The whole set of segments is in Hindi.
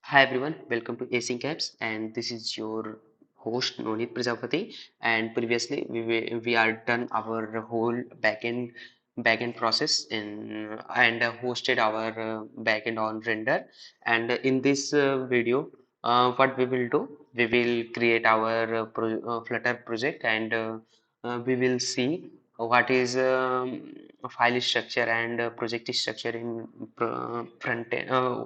Hi everyone, welcome to Async Apps, and this is your host Nonit Prajapati. And previously, we are done our whole backend process and hosted our backend on Render. And in this video, what we will do, we will create our Flutter project, and we will see what is file structure and project structure in front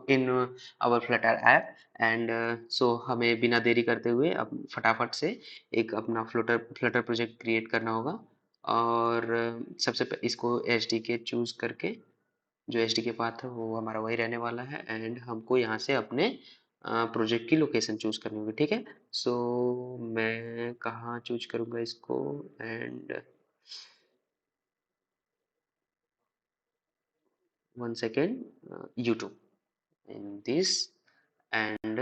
in our Flutter app। And so हमें बिना देरी करते हुए अब फटाफट से एक अपना फ्लटर प्रोजेक्ट क्रिएट करना होगा। और इसको एच डी के चूज करके जो एच डी के पाथ है वो हमारा वही रहने वाला है, एंड हमको यहाँ से अपने प्रोजेक्ट की लोकेशन चूज करनी होगी। ठीक है, सो मैं कहाँ चूज करूँगा इसको, and one second, YouTube in this and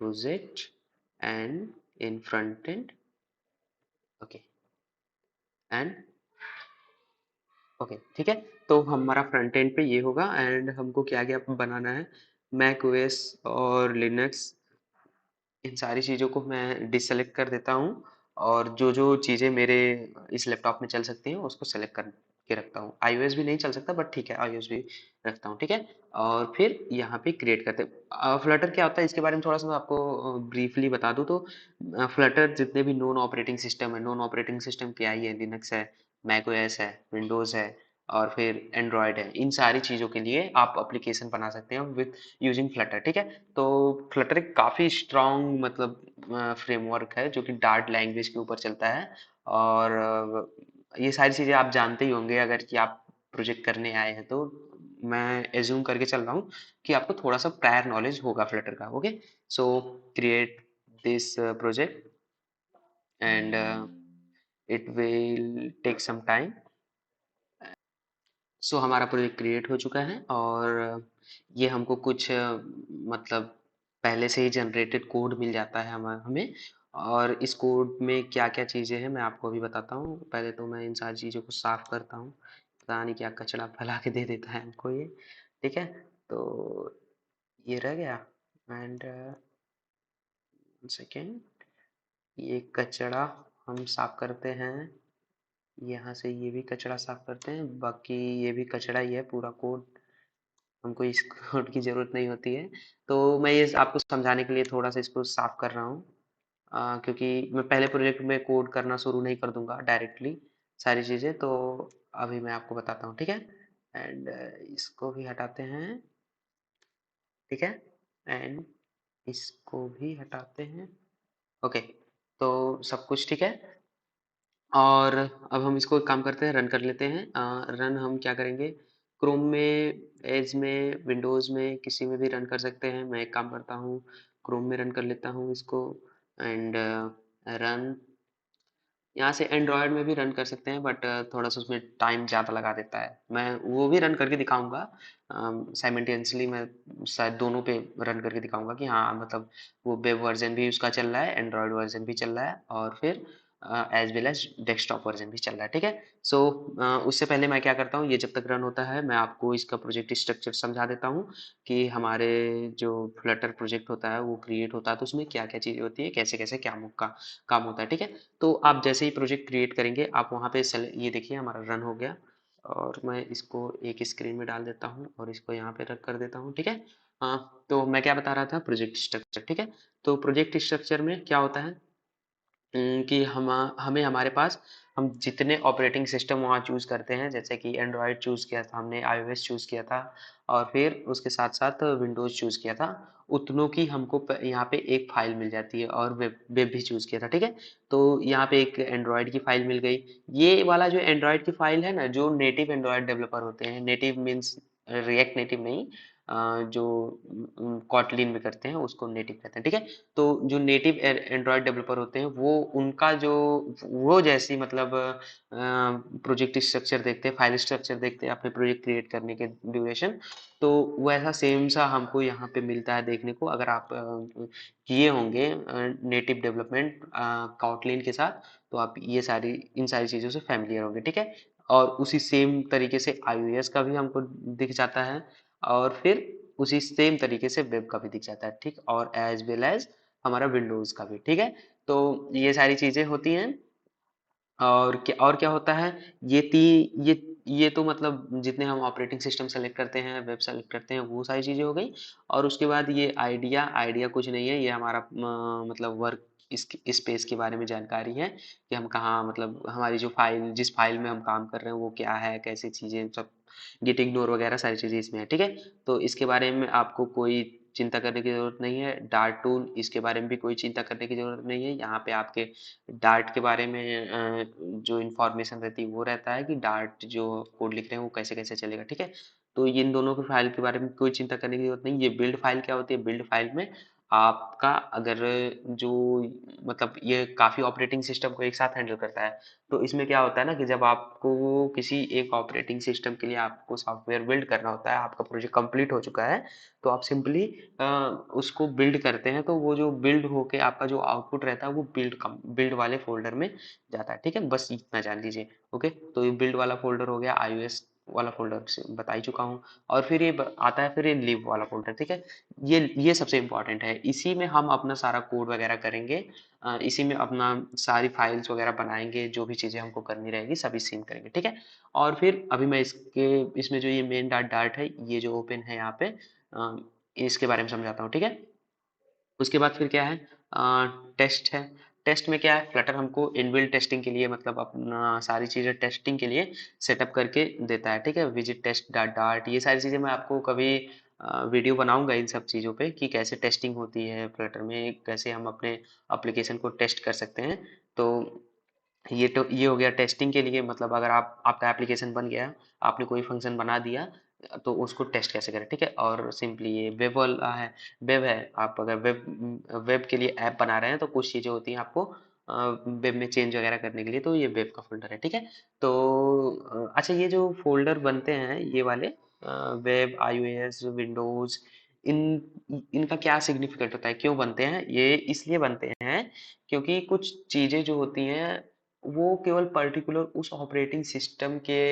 project and in front end, okay and okay ठीक है। तो हमारा फ्रंट एंड पे ये होगा, एंड हमको क्या क्या बनाना है, मैक ओएस और लिनक्स, इन सारी चीज़ों को मैं डिससेलेक्ट कर देता हूँ, और जो जो चीज़ें मेरे इस लैपटॉप में चल सकती हैं उसको सेलेक्ट कर के रखता हूँ। आईओएस भी नहीं चल सकता, बट ठीक है, आईओएस भी रखता हूँ। ठीक है, और फिर यहाँ पे क्रिएट करते फ्लटर क्या होता है इसके बारे में थोड़ा सा मैं आपको ब्रीफली बता दूँ तो फ्लटर जितने भी नॉन ऑपरेटिंग सिस्टम है, नॉन ऑपरेटिंग सिस्टम क्या ही है, लिनक्स है, मैक ओएस है, विंडोज़ है, और फिर एंड्रॉयड है, इन सारी चीज़ों के लिए आप एप्लीकेशन बना सकते हैं विथ यूजिंग फ्लटर। ठीक है, तो फ्लटर एक काफ़ी स्ट्रॉन्ग मतलब फ्रेमवर्क है जो कि डार्ट लैंग्वेज के ऊपर चलता है। और ये सारी चीज़ें आप जानते ही होंगे अगर कि आप प्रोजेक्ट करने आए हैं तो। मैं एज्यूम करके चल रहा हूँ कि आपको थोड़ा सा प्रायर नॉलेज होगा फ्लटर का। Okay, so create this project and it will take some time. So हमारा प्रोजेक्ट क्रिएट हो चुका है, और ये हमको कुछ मतलब पहले से ही जनरेटेड कोड मिल जाता है हमें। और इस कोड में क्या क्या चीज़ें हैं मैं आपको अभी बताता हूँ। पहले तो मैं इन सारी चीज़ों को साफ करता हूँ, पता नहीं क्या कचरा फैला के दे देता है हमको ये। ठीक है, तो ये रह गया, एंड सेकेंड ये कचरा हम साफ करते हैं, यहाँ से ये भी कचरा साफ करते हैं, बाकी ये भी कचरा ही है, पूरा कोड हमको इस कोड की ज़रूरत नहीं होती है। तो मैं ये आपको समझाने के लिए थोड़ा सा इसको साफ कर रहा हूँ, क्योंकि मैं पहले प्रोजेक्ट में कोड करना शुरू नहीं कर दूंगा डायरेक्टली सारी चीज़ें। तो अभी मैं आपको बताता हूँ। ठीक है, एंड इसको भी हटाते हैं। ठीक है, एंड इसको भी हटाते हैं। ओके, तो सब कुछ ठीक है। और अब हम इसको एक काम करते हैं, रन कर लेते हैं। रन हम क्या करेंगे, क्रोम में, एज में, विंडोज़ में, किसी में भी रन कर सकते हैं। मैं एक काम करता हूँ, क्रोम में रन कर लेता हूँ इसको, एंड रन। यहाँ से एंड्रॉयड में भी रन कर सकते हैं, बट थोड़ा सा उसमें टाइम ज़्यादा लगा देता है। मैं वो भी रन करके दिखाऊंगा साइमल्टेनियसली, मैं शायद दोनों पे रन करके दिखाऊंगा कि हाँ मतलब वो वेब वर्जन भी उसका चल रहा है, एंड्रॉयड वर्जन भी चल रहा है, और फिर as well as desktop version भी चल रहा है। ठीक है, सो उससे पहले मैं क्या करता हूँ, ये जब तक रन होता है मैं आपको इसका प्रोजेक्ट स्ट्रक्चर समझा देता हूँ कि हमारे जो फ्लटर प्रोजेक्ट होता है वो क्रिएट होता है तो उसमें क्या क्या चीज़ें होती है, कैसे कैसे क्या काम होता है। ठीक है, तो आप जैसे ही प्रोजेक्ट क्रिएट करेंगे आप वहाँ पे ये देखिए हमारा रन हो गया, और मैं इसको एक स्क्रीन में डाल देता हूँ और इसको यहाँ पे रख कर देता हूँ। ठीक है, तो मैं क्या बता रहा था, प्रोजेक्ट स्ट्रक्चर। ठीक है, तो प्रोजेक्ट स्ट्रक्चर में क्या होता है कि हमें हमारे पास हम जितने ऑपरेटिंग सिस्टम वहाँ चूज़ करते हैं, जैसे कि एंड्रॉयड चूज़ किया था हमने, आईओएस चूज़ किया था, और फिर उसके साथ साथ विंडोज़ चूज़ किया था, उतनों की हमको यहाँ पे एक फाइल मिल जाती है, और वेब वेब भी चूज़ किया था। ठीक है, तो यहाँ पे एक एंड्रॉयड की फाइल मिल गई। ये वाला जो एंड्रॉयड की फाइल है ना, जो नेटिव एंड्रॉयड डेवलपर होते हैं, नेटिव मीन्स रिएक्ट नेटिव नहीं, जो कॉटलिन में करते हैं उसको नेटिव कहते हैं। ठीक है, तो जो नेटिव एंड्रॉयड डेवलपर होते हैं वो उनका जो वो जैसी मतलब प्रोजेक्ट स्ट्रक्चर देखते हैं, फाइल स्ट्रक्चर देखते हैं अपने प्रोजेक्ट क्रिएट करने के ड्यूरेशन, तो वैसा सेम सा हमको यहाँ पे मिलता है देखने को। अगर आप किए होंगे नेटिव डेवलपमेंट कॉटलिन के साथ, तो आप ये सारी इन सारी चीज़ों से फैमिलियर होंगे। ठीक है, और उसी सेम तरीके से iOS का भी हमको दिख जाता है। और फिर उसी सेम तरीके से वेब का भी दिख जाता है, ठीक, और एज वेल एज हमारा विंडोज का भी, ठीक है। तो ये सारी चीजें होती हैं। और क्या होता है, ये ती ये तो मतलब जितने हम ऑपरेटिंग सिस्टम सेलेक्ट करते हैं, वेब सेलेक्ट करते हैं, वो सारी चीजें हो गई। और उसके बाद ये आइडिया आइडिया कुछ नहीं है, ये हमारा मतलब वर्क इस स्पेस के बारे में जानकारी है कि हम कहाँ, मतलब हमारी जो फाइल, जिस फाइल में हम काम कर रहे हैं वो क्या है, कैसी चीजें सब, गिट इग्नोर वगैरह सारी चीजें इसमें है, ठीक है। तो इसके बारे में आपको कोई चिंता करने की जरूरत नहीं है। डार्ट टूल, इसके बारे में भी कोई चिंता करने की जरूरत नहीं है। यहाँ पे आपके डार्ट के बारे में जो इंफॉर्मेशन रहती है वो रहता है कि डार्ट जो कोड लिख रहे हैं वो कैसे कैसे चलेगा, ठीक है। तो इन दोनों की फाइल के बारे में कोई चिंता करने की जरूरत नहीं। ये बिल्ड फाइल क्या होती है, बिल्ड फाइल में आपका अगर जो, मतलब ये काफी ऑपरेटिंग सिस्टम को एक साथ हैंडल करता है। तो इसमें क्या होता है ना कि जब आपको किसी एक ऑपरेटिंग सिस्टम के लिए आपको सॉफ्टवेयर बिल्ड करना होता है, आपका प्रोजेक्ट कंप्लीट हो चुका है, तो आप सिंपली उसको बिल्ड करते हैं, तो वो जो बिल्ड होके आपका जो आउटपुट रहता है वो बिल्ड वाले फोल्डर में जाता है, ठीक है। बस इतना जान लीजिए। ओके, तो ये बिल्ड वाला फोल्डर हो गया, iOS वाला फोल्डर से बता ही चुका हूँ। और फिर ये आता है फिर ये लिव वाला फोल्डर, ठीक है। ये सबसे इम्पोर्टेंट है, इसी में हम अपना सारा कोड वगैरह करेंगे। इसी में अपना सारी फाइल्स वगैरह बनाएंगे, जो भी चीजें हमको करनी रहेगी सभी सीन करेंगे, ठीक है। और फिर अभी मैं इसमें जो ये मेन डार्ट डार्ट है, ये जो ओपन है यहाँ पे, इसके बारे में समझाता हूँ, ठीक है। उसके बाद फिर क्या है, टेस्ट है। टेस्ट में क्या है, फ्लटर हमको इनबिल्ट टेस्टिंग के लिए, मतलब अपना सारी चीज़ें टेस्टिंग के लिए सेटअप करके देता है, ठीक है। विजिट टेस्ट डाट डाट, ये सारी चीज़ें मैं आपको कभी वीडियो बनाऊंगा इन सब चीज़ों पे कि कैसे टेस्टिंग होती है फ्लटर में, कैसे हम अपने एप्लीकेशन को टेस्ट कर सकते हैं। तो ये हो गया टेस्टिंग के लिए, मतलब अगर आपका एप्लीकेशन बन गया, आपने कोई फंक्शन बना दिया, तो उसको टेस्ट कैसे करें, ठीक है। और सिंपली ये वेब वाला है, वेब है, आप अगर वेब के लिए ऐप बना रहे हैं तो कुछ चीज़ें होती हैं आपको वेब में चेंज वगैरह करने के लिए, तो ये वेब का फोल्डर है, ठीक है। तो अच्छा, ये जो फोल्डर बनते हैं ये वाले, वेब, iOS, विंडोज, इन इनका क्या सिग्निफिकेंट होता है, क्यों बनते हैं, ये इसलिए बनते हैं क्योंकि कुछ चीज़ें जो होती हैं वो केवल पर्टिकुलर उस ऑपरेटिंग सिस्टम के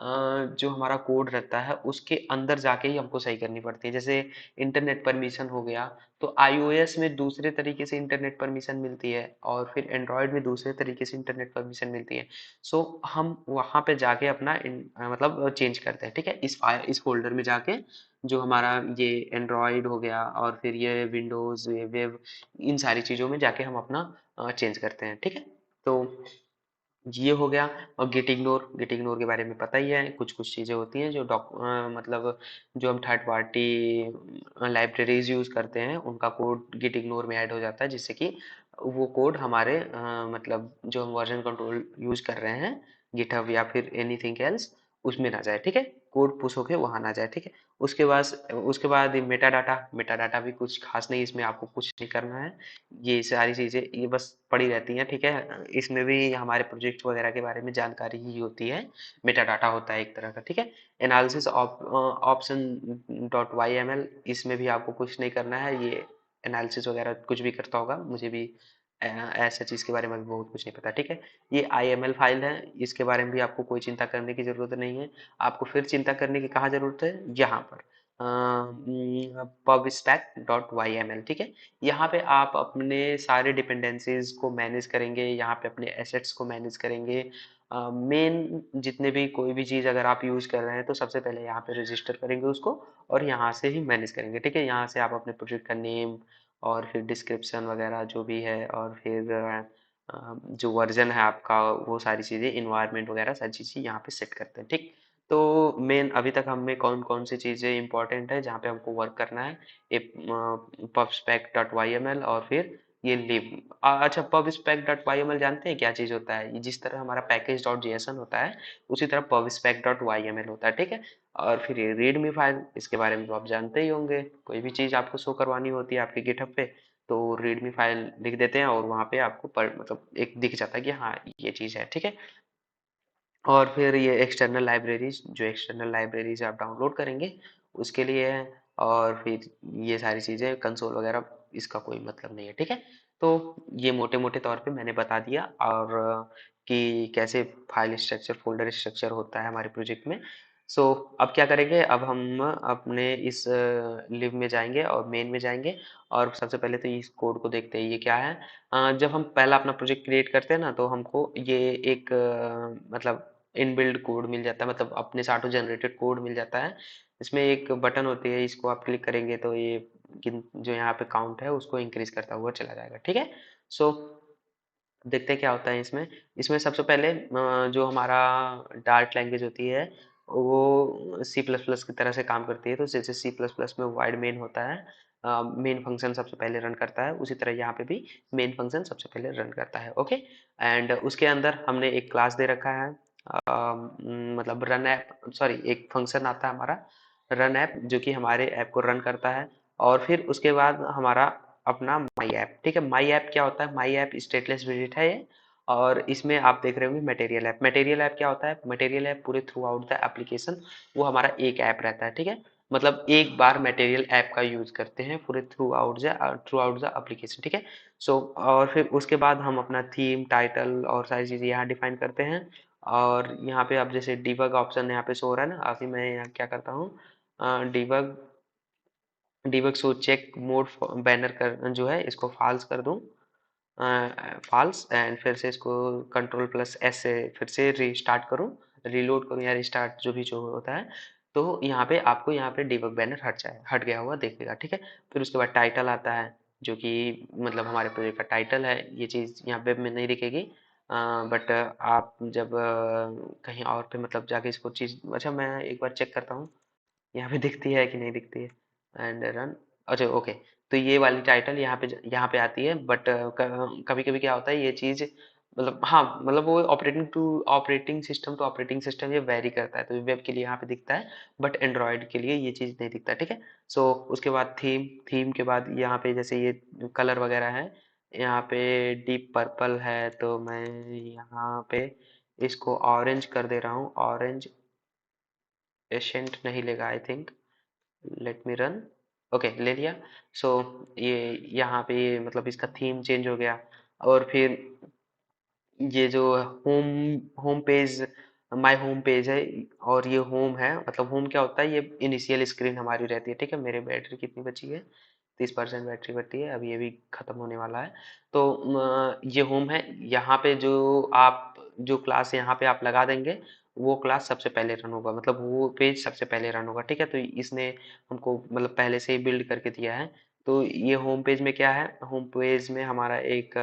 जो हमारा कोड रहता है उसके अंदर जाके ही हमको सही करनी पड़ती है। जैसे इंटरनेट परमिशन हो गया, तो iOS में दूसरे तरीके से इंटरनेट परमिशन मिलती है और फिर एंड्रॉयड में दूसरे तरीके से इंटरनेट परमिशन मिलती है। सो हम वहाँ पे जाके अपना मतलब चेंज करते हैं, ठीक है। इस फोल्डर में जाके जो हमारा ये एंड्रॉयड हो गया और फिर ये विंडोज, ये वेब, इन सारी चीज़ों में जाके हम अपना चेंज करते हैं, ठीक है। तो ये हो गया। और गिट इग्नोर के बारे में पता ही है, कुछ कुछ चीज़ें होती हैं जो मतलब जो हम थर्ड पार्टी लाइब्रेरीज यूज़ करते हैं उनका कोड गिट इग्नोर में ऐड हो जाता है, जिससे कि वो कोड हमारे मतलब जो हम वर्जन कंट्रोल यूज़ कर रहे हैं, गिटहब या फिर एनीथिंग एल्स, उसमें ना जाए, ठीक है। कोड पुश होके वहाँ ना जाए, ठीक है। उसके बाद मेटा डाटा भी कुछ खास नहीं, इसमें आपको कुछ नहीं करना है। ये सारी चीज़ें ये बस पड़ी रहती हैं, ठीक है। इसमें भी हमारे प्रोजेक्ट वगैरह के बारे में जानकारी ही होती है। मेटा डाटा होता है एक तरह का, ठीक है। Analysis option dot Y M L, इसमें भी आपको कुछ नहीं करना है। ये एनालिसिस वगैरह कुछ भी करता होगा, मुझे भी ऐसा चीज़ के बारे में भी बहुत कुछ नहीं पता, ठीक है। ये आई एम एल फाइल है, इसके बारे में भी आपको कोई चिंता करने की ज़रूरत नहीं है। आपको फिर चिंता करने की कहाँ ज़रूरत है, यहाँ पर pubspec dot Y M L, ठीक है। यहाँ पे आप अपने सारे डिपेंडेंसीज को मैनेज करेंगे, यहाँ पे अपने एसेट्स को मैनेज करेंगे। मेन जितने भी कोई भी चीज़ अगर आप यूज़ कर रहे हैं तो सबसे पहले यहाँ पे रजिस्टर करेंगे उसको, और यहाँ से ही मैनेज करेंगे, ठीक है। यहाँ से आप अपने प्रोजेक्ट का नेम और फिर डिस्क्रिप्शन वगैरह जो भी है, और फिर जो वर्जन है आपका, वो सारी चीज़ें, इन्वायरमेंट वगैरह सारी चीज़ें यहाँ पे सेट करते हैं, ठीक। तो मेन अभी तक हमें कौन कौन सी चीज़ें इंपॉर्टेंट है जहाँ पे हमको वर्क करना है, ये pubspec dot Y M L और फिर ये लिव। अच्छा, pubspec dot Y M L जानते हैं क्या चीज़ होता है, ये जिस तरह हमारा पैकेज डॉट जेएसएन होता है उसी तरह pubspec dot Y M L होता है, ठीक है। और फिर ये रीडमी फाइल, इसके बारे में तो आप जानते ही होंगे, कोई भी चीज़ आपको शो करवानी होती है आपके गिटहब पे, तो रीडमी फाइल लिख देते हैं और वहाँ पे आपको मतलब एक दिख जाता है कि हाँ ये चीज़ है, ठीक है। और फिर ये एक्सटर्नल लाइब्रेरीज, जो एक्सटर्नल लाइब्रेरीज आप डाउनलोड करेंगे उसके लिए है। और फिर ये सारी चीज़ें कंसोल वगैरह, इसका कोई मतलब नहीं है, ठीक है। तो ये मोटे मोटे तौर पे मैंने बता दिया, और कि कैसे फाइल स्ट्रक्चर, फोल्डर स्ट्रक्चर होता है हमारे प्रोजेक्ट में। सो अब क्या करेंगे, अब हम अपने इस लिव में जाएंगे और मेन में जाएंगे, और सबसे पहले तो इस कोड को देखते हैं ये क्या है। जब हम पहला अपना प्रोजेक्ट क्रिएट करते हैं ना, तो हमको ये एक मतलब इनबिल्ड कोड मिल जाता है, मतलब अपने से ऑटो जनरेटेड कोड मिल जाता है। इसमें एक बटन होती है, इसको आप क्लिक करेंगे तो ये जो यहाँ पे काउंट है उसको इंक्रीज करता हुआ चला जाएगा, ठीक है। सो देखते हैं क्या होता है इसमें। इसमें सबसे पहले जो हमारा डार्ट लैंग्वेज होती है वो सी प्लस प्लस की तरह से काम करती है। तो जैसे सी प्लस प्लस में वाइड मेन होता है, मेन फंक्शन सबसे पहले रन करता है, उसी तरह यहाँ पे भी मेन फंक्शन सबसे पहले रन करता है। ओके, एंड उसके अंदर हमने एक क्लास दे रखा है, मतलब रन ऐप, सॉरी एक फंक्शन आता है हमारा रन ऐप, जो कि हमारे ऐप को रन करता है। और फिर उसके बाद हमारा अपना माई ऐप, ठीक है। माई ऐप क्या होता है, माई ऐप स्टेटलेस विजिट है ये। और इसमें आप देख रहे होंगे मटेरियल ऐप। मटेरियल ऐप क्या होता है, मटेरियल ऐप पूरे थ्रू आउट द एप्लीकेशन वो हमारा एक ऐप रहता है, ठीक है। मतलब एक बार मटेरियल ऐप का यूज करते हैं पूरे थ्रू आउट द एप्लीकेशन, ठीक है। सो और फिर उसके बाद हम अपना थीम, टाइटल और सारी चीजें यहाँ डिफाइन करते हैं। और यहाँ पे अब जैसे डिबग ऑप्शन यहाँ पे शो हो रहा है ना, अभी मैं यहाँ क्या करता हूँ, debug debug show check mode banner कर जो है इसको फॉल्स कर दूं, फॉल्स, एंड फिर से इसको कंट्रोल प्लस एस से फिर से रीस्टार्ट करूं, रीलोड करूं या रिस्टार्ट जो भी जो होता है। तो यहाँ पे आपको यहाँ पे डिबग बैनर हट गया हुआ देखेगा, ठीक है। फिर उसके बाद टाइटल आता है, जो कि मतलब हमारे प्रोजेक्ट का टाइटल है। ये चीज़ यहाँ वेब में नहीं दिखेगी, बट आप जब कहीं और पे मतलब जाके इसको चीज़, अच्छा मैं एक बार चेक करता हूँ यहाँ पे दिखती है कि नहीं दिखती है, एंड रन। अच्छा ओके, तो ये वाली टाइटल यहाँ पे आती है, बट कभी कभी क्या होता है ये चीज, मतलब हाँ, मतलब वो ऑपरेटिंग सिस्टम ये वेरी करता है। तो वेब के लिए यहाँ पे दिखता है, बट एंड्रॉयड के लिए ये चीज नहीं दिखता, ठीक है। सो उसके बाद थीम के बाद यहाँ पे जैसे ये कलर वगैरह है, यहाँ पे डीप पर्पल है, तो मैं यहाँ पे इसको ऑरेंज कर दे रहा हूँ। ऑरेंज एशेंट नहीं लेगा I think, let me run. Okay, ले लिया। सो ये यहाँ पे ये मतलब इसका थीम चेंज हो गया। और फिर ये जो home home page, my home page है, और ये होम है, मतलब होम क्या होता है, ये इनिशियल स्क्रीन हमारी रहती है, ठीक है। मेरे बैटरी कितनी बची है, 30% बैटरी बची है, अभी ये भी खत्म होने वाला है। तो ये होम है। यहाँ पे जो क्लास यहाँ पे आप लगा देंगे, वो क्लास सबसे पहले रन होगा, मतलब वो पेज सबसे पहले रन होगा, ठीक है। तो इसने हमको मतलब पहले से ही बिल्ड करके दिया है। तो ये होम पेज में क्या है, होम पेज में हमारा एक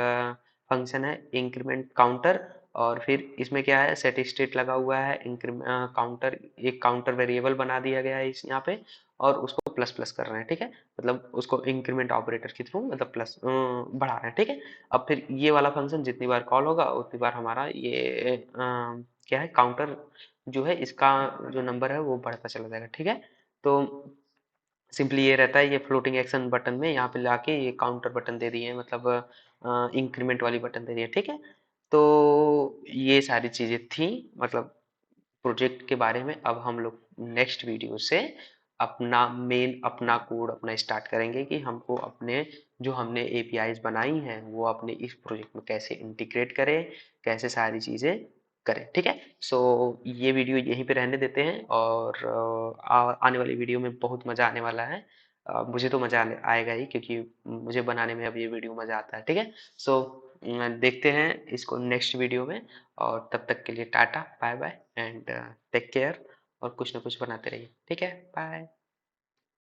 फंक्शन है इंक्रीमेंट काउंटर, और फिर इसमें क्या है, सेट स्टेट लगा हुआ है, इंक्रीमेंट काउंटर, एक काउंटर वेरिएबल बना दिया गया है इस यहाँ पे, और उसको प्लस प्लस कर रहे हैं, ठीक है। मतलब उसको इंक्रीमेंट ऑपरेटर के थ्रू मतलब प्लस बढ़ा रहे हैं, ठीक है। अब फिर ये वाला फंक्शन जितनी बार कॉल होगा उतनी बार हमारा ये क्या है, काउंटर जो है इसका जो नंबर है वो बढ़ता चला जाएगा, ठीक है। तो सिंपली ये रहता है, ये फ्लोटिंग एक्शन बटन में यहाँ पे लाके ये काउंटर बटन दे दिए हैं, मतलब इंक्रीमेंट वाली बटन दे दिए, ठीक है। तो ये सारी चीजें थी मतलब प्रोजेक्ट के बारे में। अब हम लोग नेक्स्ट वीडियो से अपना कोड अपना स्टार्ट करेंगे कि हमको अपने जो हमने एपीआईज बनाई हैं वो अपने इस प्रोजेक्ट में कैसे इंटीग्रेट करें, कैसे सारी चीजें करें, ठीक है। सो ये वीडियो यहीं पे रहने देते हैं, और आने वाली वीडियो में बहुत मजा आने वाला है। मुझे तो आएगा ही, क्योंकि मुझे बनाने में अब ये वीडियो मजा आता है, ठीक है। सो देखते हैं इसको नेक्स्ट वीडियो में, और तब तक के लिए tata bye bye and take care, और कुछ ना कुछ बनाते रहिए, ठीक है, बाय।